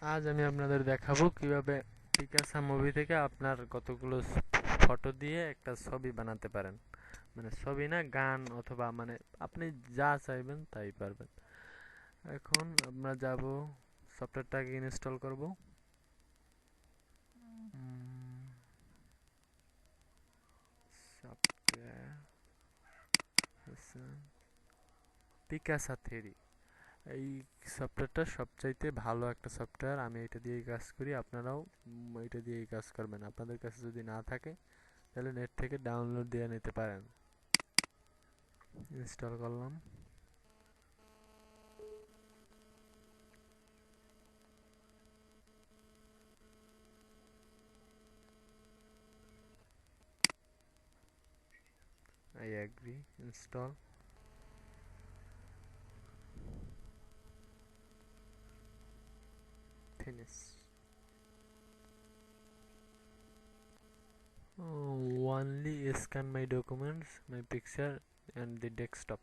আজ আমি আপনাদের দেখাবো কিভাবে পিকাসা মুভি থেকে আপনার কতগুলো ফটো দিয়ে একটা ছবি বানাতে পারেন। মানে ছবি না, গান অথবা মানে আপনি যা চাইবেন তাই পারবেন। এখন আমরা যাব, সফটওয়্যারটাকে ইনস্টল করব। সফটওয়্যার পিকাসা থ্রি, এই সফটওয়্যারটা সবচাইতে ভালো একটা সফটওয়্যার। আমি এটা দিয়েই কাজ করি, আপনারাও এটা দিয়েই কাজ করবেন। আপনাদের কাছে যদি না থাকে তাহলে নেট থেকে ডাউনলোড দিয়ে নিতে পারেন। ইনস্টল করলাম। I agree. Install. Finish. Only scan my documents, my picture, and the desktop.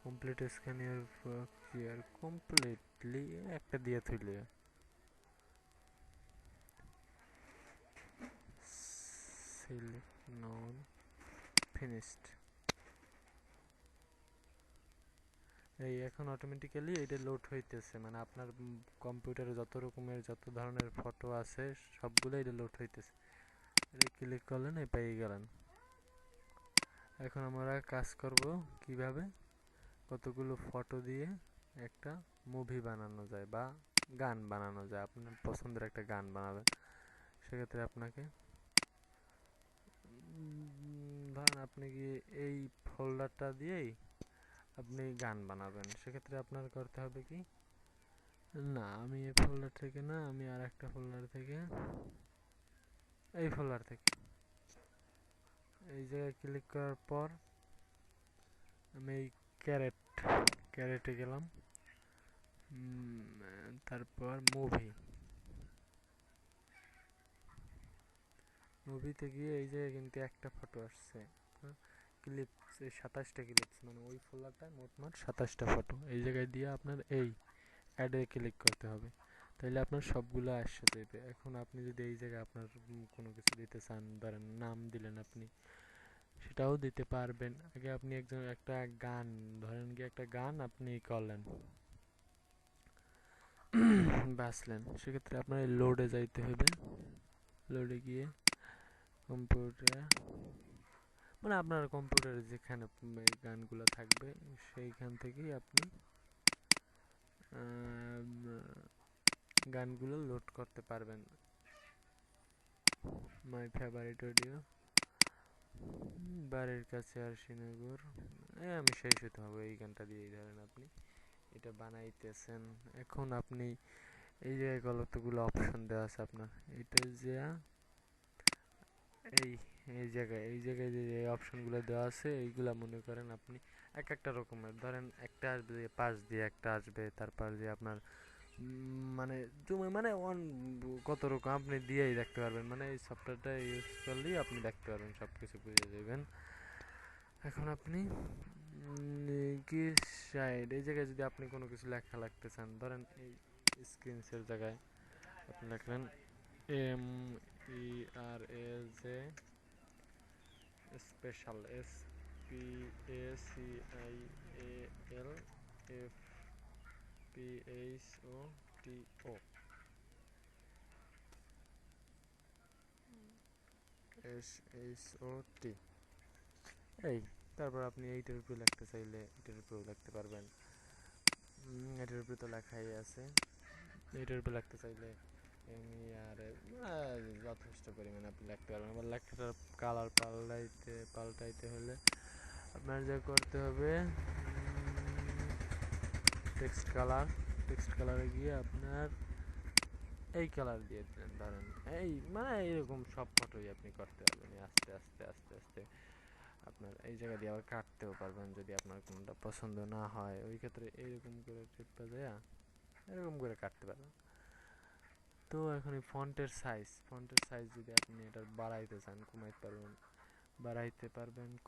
Complete scan your work here completely. একটা দিয়ে থইলে select now. Finished. এই এখন অটোমেটিক্যালি এটা লোড হইতেছে, মানে আপনার কম্পিউটারে যত রকমের যত ধরনের ফটো আছে সবগুলো এটা লোড হইতেছে। এটা ক্লিক করলেন, এই পেয়ে গেলেন। এখন আমরা কাজ করব কিভাবে কতগুলো ফটো দিয়ে একটা মুভি বানানো যায় বা গান বানানো যায়। আপনার পছন্দের একটা গান বানাবেন, সেক্ষেত্রে আপনাকে ধরেন আপনি কি এই ফোল্ডারটা দিয়েই আপনি গান বানাবেন। সেক্ষেত্রে আপনার করতে হবে কি, না আমি এই ফোল্ডার থেকে না, আমি আর একটা ফোল্ডার থেকে, এই ফোল্ডার থেকে এই জায়গায় ক্লিক করার পর আমি এই ক্যারেট ক্যারেটে গেলাম। তারপর মুভি, মুভিতে গিয়ে এই জায়গায় কিন্তু একটা ফটো আসছে, ক্লিপস, এই 27টা ক্লিপস, মানে ওই ফোল্ডারটায় মোটমাট 27টা ফটো। এই জায়গায় দিয়ে আপনার এই অ্যাডে ক্লিক করতে হবে, তাইলে আপনার সবগুলো আসছে যাবে। এখন আপনি যদি এই জায়গায় আপনার কোনো কিছু দিতে চান, ধরেন নাম দিলেন আপনি, সেটাও দিতে পারবেন। আগে আপনি একজন একটা গান, ধরেন কি একটা গান আপনি করলেন, বাসলেন, সেক্ষেত্রে আপনার লোডে যাইতে হবে। লোডে গিয়ে কম্পিউটার, মানে আপনার কম্পিউটারে যেখানে গানগুলো থাকবে সেইখান থেকেই আপনি গানগুলো লোড করতে পারবেন। মাই ফেভারিট অডিও, বাড়ির কাছে আর শ্রীনগর, আমি শেষ হতে হবে এই গানটা দিয়েই। ধরেন আপনি এটা বানাইতেছেন, এখন আপনি এই জায়গায় কতগুলো অপশন দেওয়া আছে আপনার, এটা যে এই এই জায়গায় যে অপশনগুলো দেওয়া আছে এইগুলা মনে করেন আপনি এক একটা রকমের, ধরেন একটা আসবে পাশ দিয়ে একটা আসবে, তারপর যে আপনার মানে তুমি মানে কত রকম আপনি দিয়েই দেখতে পারবেন। মানে এই সফটওয়্যারটা ইউজ করলেই আপনি দেখতে পারবেন, সব কিছু বুঝে যাবেন। এখন আপনি কি সাইড, এই জায়গায় যদি আপনি কোনো কিছু লেখা লাগতে চান, ধরেন এই স্ক্রিনসের জায়গায় আপনি লিখলেন MERAJ স্পেশাল, SPACHALFPHOT, এই তারপর আপনি এইটার উপরে লিখতে চাইলে এটার উপরেও লিখতে পারবেন। এটার উপরে তো লেখাই আছে, এটার উপরে লিখতে চাইলে এমই আর যথেষ্ট পরিমাণে আপনি লিখতে পারবেন। আবার লেখাটার কালার পাল্টাইতে হলে আপনার যা করতে হবে, টেক্সট কালারে গিয়ে আপনার এই কালার দিয়ে দিলেন। ধরেন এই মানে এইরকম সব ফটোই আপনি করতে পারবেন আস্তে আস্তে আস্তে আস্তে। আপনার এই জায়গা দিয়ে আবার কাটতেও পারবেন যদি আপনার কোনটা পছন্দ না হয়, ওই ক্ষেত্রে এইরকম করে টিপা যায় এরকম করে কাটতে পারবেন। তো এখন এই ফন্টের সাইজ যদি আপনি এটা বাড়াইতে চান,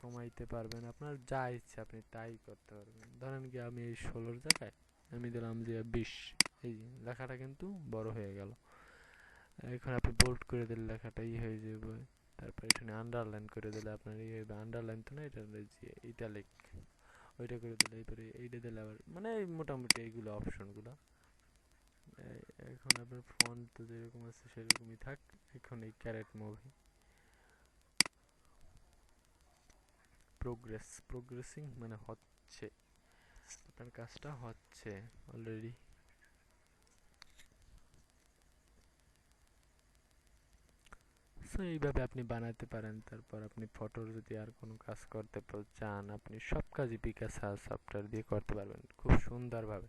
কমাইতে পারবেন, আপনার যা ইচ্ছা আপনি তাই করতে পারবেন। ধরেন কি আমি এই 16 জায়গায় আমি দিলাম যে 20, এই লেখাটা কিন্তু বড় হয়ে গেল। এখন আপনি বোল্ড করে দিলে লেখাটা হয়ে যাবে। তারপর এখানে আন্ডারলাইন করে দিলে আপনার হবে, আন্ডারলাইন তো না, এটা যে ইটালিক, ওইটা করে দিলে এরপরে এইটা দিলে আবার মানে মোটামুটি এইগুলো অপশনগুলো। এখন আপনার ফন্ট তো যেরকম আছে সেরকমই থাক। এখন এই ক্যারেট মুভি প্রোগ্রেসিং মানে হচ্ছে, আপনার কাজটা হচ্ছে অলরেডি। সো এইভাবে আপনি বানাতে পারেন। তারপর আপনি ফটোর যদি আর কোনো কাজ করতে চান, আপনি সব কাজই পিকাসা সফটওয়্যার দিয়ে করতে পারবেন খুব সুন্দরভাবে।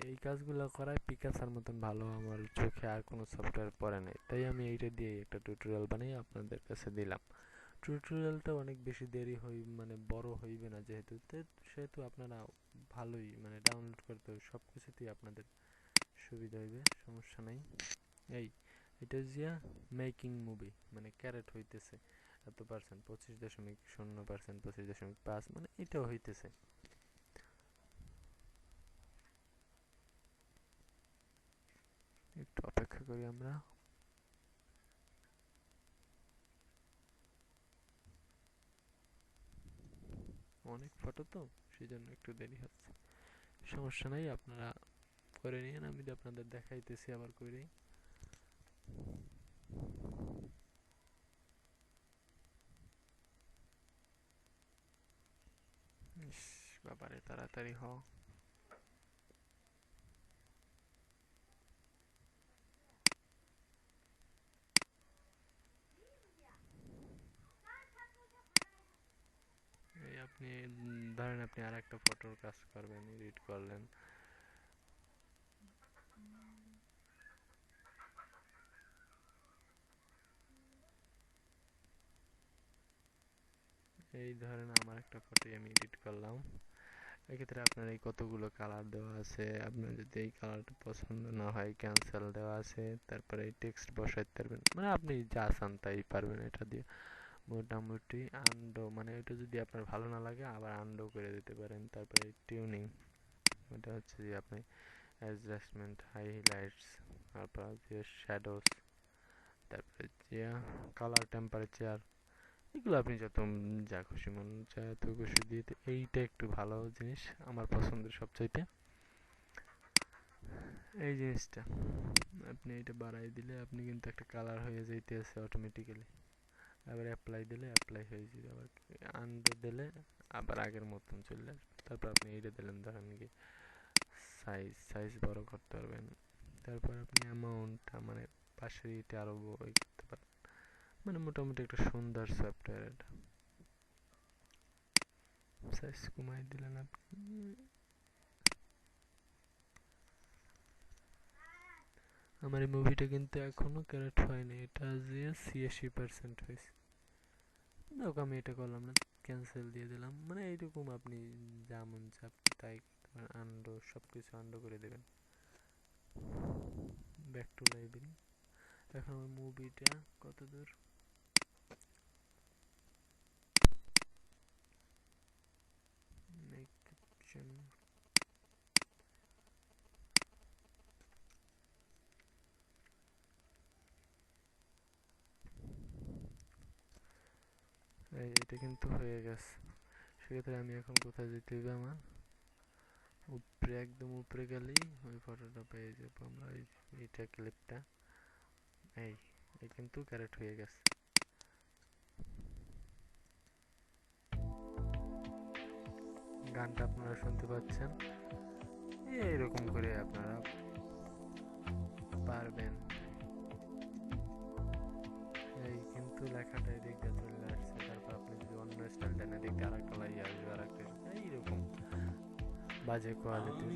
এই কাজগুলো করায় পিকাসার মতন ভালো আমার চোখে আর কোনো সফটওয়্যার পড়ে নাই, তাই আমি এইটা দিয়ে একটা টিউটোরিয়াল বানিয়ে আপনাদের কাছে দিলাম। টিউটোরিয়ালটা অনেক বেশি দেরি মানে বড় হইবে না যেহেতু, সেহেতু আপনারা ভালোই মানে ডাউনলোড করতে হবে, সব কিছুতেই আপনাদের সুবিধা হইবে, সমস্যা নাই। এই এটা যে মেকিং মুভি মানে ক্যারেট হইতেছে এত পার্সেন্ট, 25.0%, 25.5 মানে এটাও হইতেছে। একটু অপেক্ষা করি আমরা। অনেক ফটো তো সেই জন্য একটু দেরি হচ্ছে, সমস্যা নাই, আপনারা করে নিন, আমি আপনাদের দেখাইতেছি আবার করেই। ইস বাবারে, তাড়াতাড়ি হও। এই আপনি ধরেন আপনি আর একটা ফটোর কাজ করবেন, এডিট করলেন, এই ধরেন আমার একটা ফটো আমি এডিট করলাম। এক্ষেত্রে আপনার এই কতগুলো কালার দেওয়া আছে, আপনার যদি এই কালারটা পছন্দ না হয় ক্যান্সেল দেওয়া আছে। তারপরে এই টেক্সট বসাইতে পারবেন, মানে আপনি যা চান তাই পারবেন এটা দিয়ে। মোটামুটি আন্ডো মানে এটা যদি আপনার ভালো না লাগে আবার আন্ডো করে দিতে পারেন। তারপরে টিউনিং, এটা হচ্ছে যে আপনি অ্যাডজাস্টমেন্ট, হাইলাইটস, তারপর যে শ্যাডোস, তারপরে যে কালার টেম্পারেচার, এগুলো আপনি যত যা খুশি মন চায় এত খুশি দিয়ে এইটা একটু ভালো জিনিস আমার পছন্দের সবচাইতে। এই জিনিসটা আপনি এটা বাড়াই দিলে আপনি কিন্তু একটা কালার হয়ে যাইতেছে অটোমেটিক্যালি, আবার অ্যাপ্লাই দিলে অ্যাপ্লাই হয়ে যাবে, আবার আনডু দিলে আবার আগের মতন চলে আসবে। তারপর আপনি এইটা দিলেন, ধরেন কি সাইজ বড় করতে পারবেন। তারপর আপনি অ্যামাউন্টটা মানে পাশের এটা আরো করতে পারেন, মানে মোটামুটি একটা সুন্দর সফটওয়্যার এটা। সাইজ কমাই দিলেন আপনি। আমার এই মুভিটা কিন্তু এখনো ক্যারেক্ট হয়নি, এটা যে 86% হয়েছে। দেখো আমি এটা করলাম না, ক্যান্সেল দিয়ে দিলাম, মানে এইরকম আপনি যা মন চায় তাই আন্ডো, সব কিছু আন্ডো করে দেবেন। Back to library. এখন আমার মুভিটা কত দূর, মেক ক্যাপশন, এটা কিন্তু হয়ে গেছে। সেক্ষেত্রে আমি এখন কোথায় যেতে হবে, আমার উপরে একদম উপরে গেলেই ওই ফটোটা পেয়ে যাবো আমরা, এইটা ক্লিপটা। এই এই কিন্তু ক্যারেক্ট হয়ে গেছে। গানটা আপনারা শুনতে পাচ্ছেন, এইরকম করে আপনারা পারবেন। এই কিন্তু লেখাটা এদিক দিয়ে চলে আসছে, তারপর আপনি যদি অন্য স্টাইলটা না দেখতে আর একটা লাই আসবে, আর একটা এইরকম বাজে কোয়ালিটি।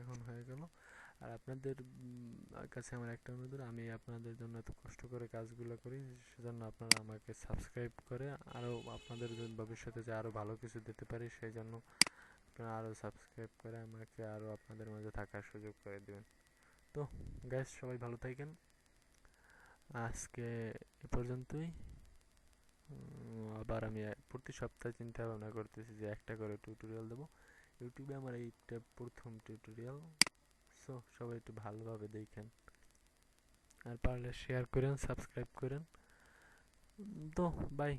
এখন হয়ে গেল। আর আপনাদের কাছে আমার একটা অনুরোধ, আমি আপনাদের জন্য এত কষ্ট করে কাজগুলো করি, সেজন্য আপনারা আমাকে সাবস্ক্রাইব করে আরও আপনাদের ভবিষ্যতে যে আরও ভালো কিছু দিতে পারি সেই জন্য আপনারা আরও সাবস্ক্রাইব করে আমাকে আরও আপনাদের মাঝে থাকার সুযোগ করে দেবেন। তো গাইস, সবাই ভালো থাকেন। আজকে এ পর্যন্তই। আবার আমি প্রতি সপ্তাহে চিন্তা ভাবনা করতেছি যে একটা করে টিউটোরিয়াল দেবো। ইউটিউবে আমার এইটা প্রথম টিউটোরিয়াল। সো সবাই একটু ভালোভাবে দেখেন, আর পারলে শেয়ার করেন, সাবস্ক্রাইব করেন। তো বাই।